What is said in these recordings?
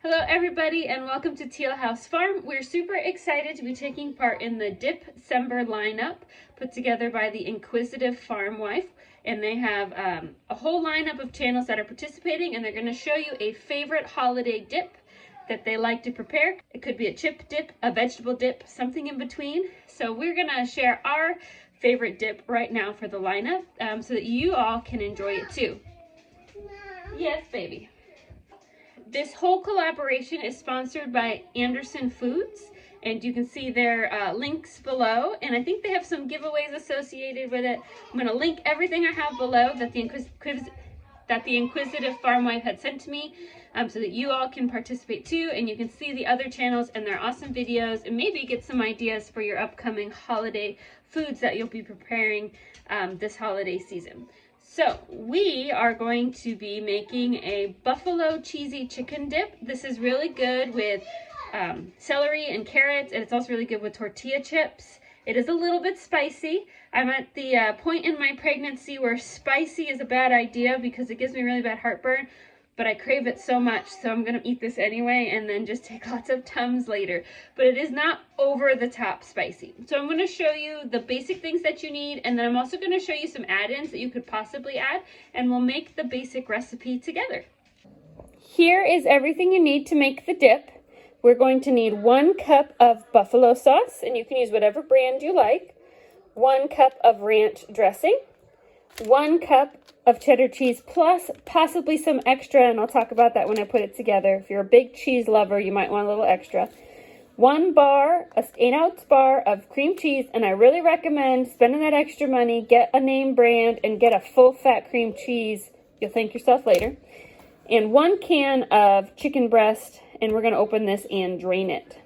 Hello everybody and welcome to Teal House Farm. We're super excited to be taking part in the Dipcember lineup put together by the inquisitive farm wife, and they have a whole lineup of channels that are participating, and they're going to show you a favorite holiday dip that they like to prepare. It could be a chip dip, a vegetable dip, something in between. So we're going to share our favorite dip right now for the lineup so that you all can enjoy it too. Yes, baby. This whole collaboration is sponsored by Anderson Foods, and you can see their links below, and I think they have some giveaways associated with it. I'm going to link everything I have below that the inquisitive farm wife had sent to me so that you all can participate too, and you can see the other channels and their awesome videos, and maybe get some ideas for your upcoming holiday foods that you'll be preparing this holiday season. So we are going to be making a buffalo cheesy chicken dip. This is really good with celery and carrots, and it's also really good with tortilla chips. It is a little bit spicy. I'm at the point in my pregnancy where spicy is a bad idea because it gives me really bad heartburn, but I crave it so much, so I'm gonna eat this anyway and then just take lots of Tums later. But it is not over the top spicy. So I'm gonna show you the basic things that you need, and then I'm also gonna show you some add-ins that you could possibly add, and we'll make the basic recipe together. Here is everything you need to make the dip. We're going to need 1 cup of buffalo sauce, and you can use whatever brand you like, 1 cup of ranch dressing, 1 cup of cheddar cheese plus possibly some extra, and I'll talk about that when I put it together. If you're a big cheese lover, you might want a little extra. 1 bar, an 8-ounce bar of cream cheese, and I really recommend spending that extra money, get a name brand, and get a full fat cream cheese. You'll thank yourself later. And 1 can of chicken breast, and we're going to open this and drain it.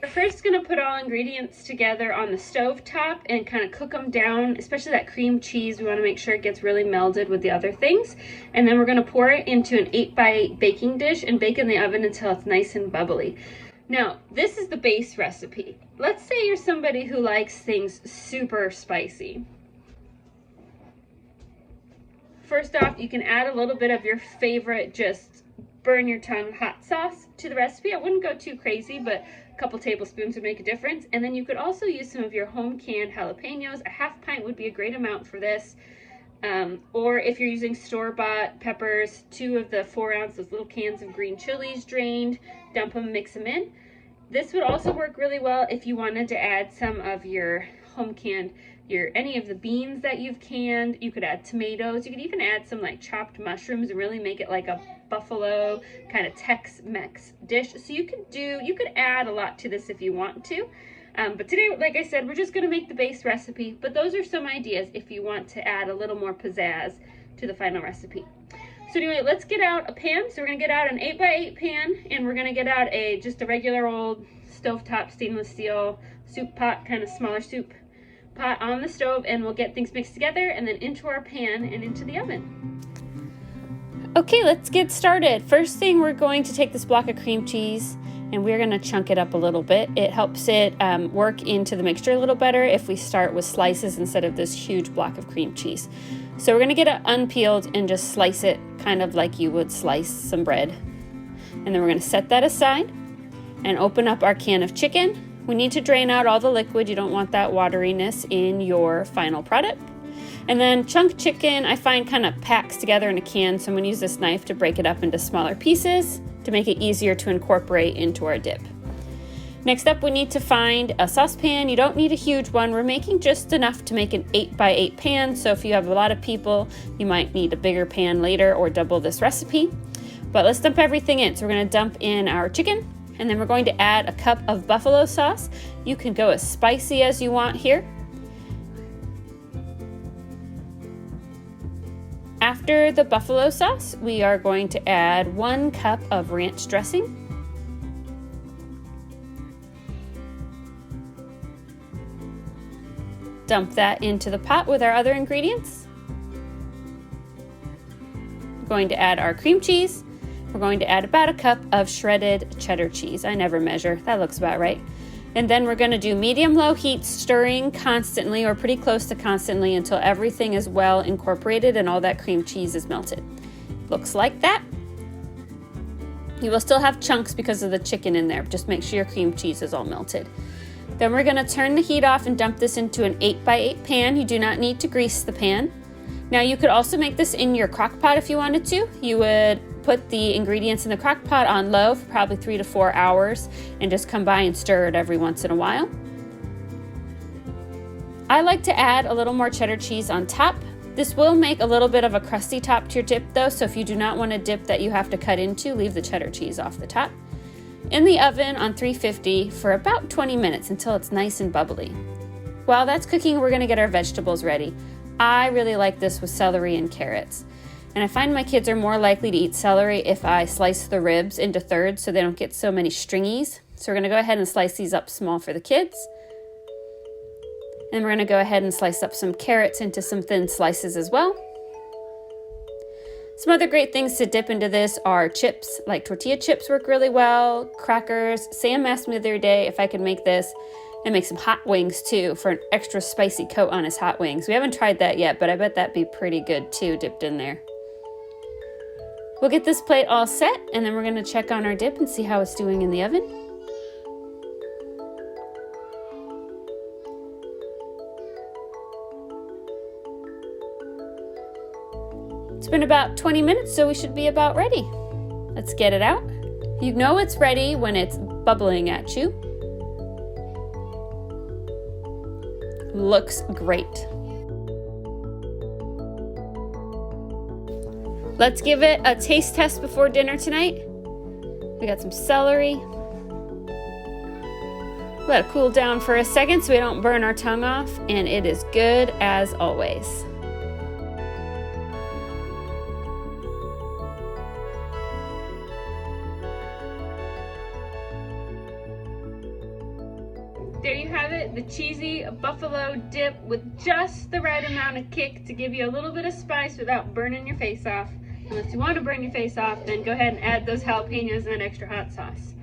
We're first going to put all ingredients together on the stove top and kind of cook them down, especially that cream cheese. We want to make sure it gets really melded with the other things. And then we're going to pour it into an 8x8 baking dish and bake in the oven until it's nice and bubbly. Now, this is the base recipe. Let's say you're somebody who likes things super spicy. First off, you can add a little bit of your favorite, just burn your tongue hot sauce to the recipe. I wouldn't go too crazy, but a couple tablespoons would make a difference. And then you could also use some of your home canned jalapenos. A half pint would be a great amount for this. Or if you're using store-bought peppers, 2 of the 4-ounce, those little cans of green chilies drained, dump them, mix them in. This would also work really well if you wanted to add some of your home canned, any of the beans that you've canned. You could add tomatoes. You could even add some like chopped mushrooms and really make it like a buffalo kind of Tex-Mex dish. So you could add a lot to this if you want to. But today, like I said, we're just going to make the base recipe. But those are some ideas if you want to add a little more pizzazz to the final recipe. So anyway, let's get out a pan. So we're going to get out an 8x8 pan, and we're going to get out just a regular old stovetop stainless steel soup pot, kind of smaller soup pot on the stove, and we'll get things mixed together and then into our pan and into the oven. Okay, let's get started. First thing, we're going to take this block of cream cheese and we're going to chunk it up a little bit. It helps it work into the mixture a little better if we start with slices instead of this huge block of cream cheese. So we're going to get it unpeeled and just slice it kind of like you would slice some bread. And then we're going to set that aside and open up our can of chicken. We need to drain out all the liquid. You don't want that wateriness in your final product. And then chunk chicken, I find, kind of packs together in a can, so I'm going to use this knife to break it up into smaller pieces to make it easier to incorporate into our dip. Next up, we need to find a saucepan. You don't need a huge one. We're making just enough to make an 8x8 pan, so if you have a lot of people, you might need a bigger pan later or double this recipe. But let's dump everything in. So we're going to dump in our chicken, and then we're going to add a cup of buffalo sauce. You can go as spicy as you want here. After the buffalo sauce, we are going to add 1 cup of ranch dressing. Dump that into the pot with our other ingredients. We're going to add our cream cheese. We're going to add about a cup of shredded cheddar cheese. I never measure, that looks about right. And then we're going to do medium-low heat, stirring constantly or pretty close to constantly until everything is well incorporated and all that cream cheese is melted. Looks like that. You will still have chunks because of the chicken in there. Just make sure your cream cheese is all melted. Then we're gonna turn the heat off and dump this into an 8x8 pan. You do not need to grease the pan. Now you could also make this in your crock pot if you wanted to. You would put the ingredients in the crock pot on low for probably 3 to 4 hours and just come by and stir it every once in a while. I like to add a little more cheddar cheese on top. This will make a little bit of a crusty top to your dip though, so if you do not want a dip that you have to cut into, leave the cheddar cheese off the top. In the oven on 350 for about 20 minutes until it's nice and bubbly. While that's cooking, we're gonna get our vegetables ready. I really like this with celery and carrots. And I find my kids are more likely to eat celery if I slice the ribs into thirds so they don't get so many stringies. So we're gonna go ahead and slice these up small for the kids. And we're gonna go ahead and slice up some carrots into some thin slices as well. Some other great things to dip into this are chips, like tortilla chips work really well, crackers. Sam asked me the other day if I could make this and make some hot wings too for an extra spicy coat on his hot wings. We haven't tried that yet, but I bet that'd be pretty good too, dipped in there. We'll get this plate all set and then we're gonna check on our dip and see how it's doing in the oven. It's been about 20 minutes, so we should be about ready. Let's get it out. You know it's ready when it's bubbling at you. Looks great. Let's give it a taste test before dinner tonight. We got some celery. Let it cool down for a second so we don't burn our tongue off, and it is good as always. There you have it, the cheesy buffalo dip with just the right amount of kick to give you a little bit of spice without burning your face off. Unless you want to burn your face off, then go ahead and add those jalapenos and extra hot sauce.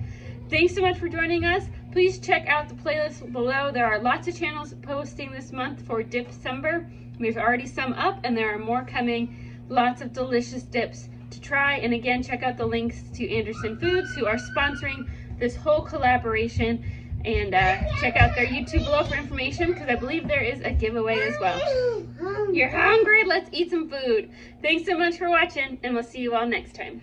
Thanks so much for joining us. Please check out the playlist below. There are lots of channels posting this month for Dipcember. There's already some up and there are more coming. Lots of delicious dips to try. And again, check out the links to Anderson Foods, who are sponsoring this whole collaboration. And check out their YouTube below for information, because I believe there is a giveaway as well. You're hungry? Let's eat some food. Thanks so much for watching, and we'll see you all next time.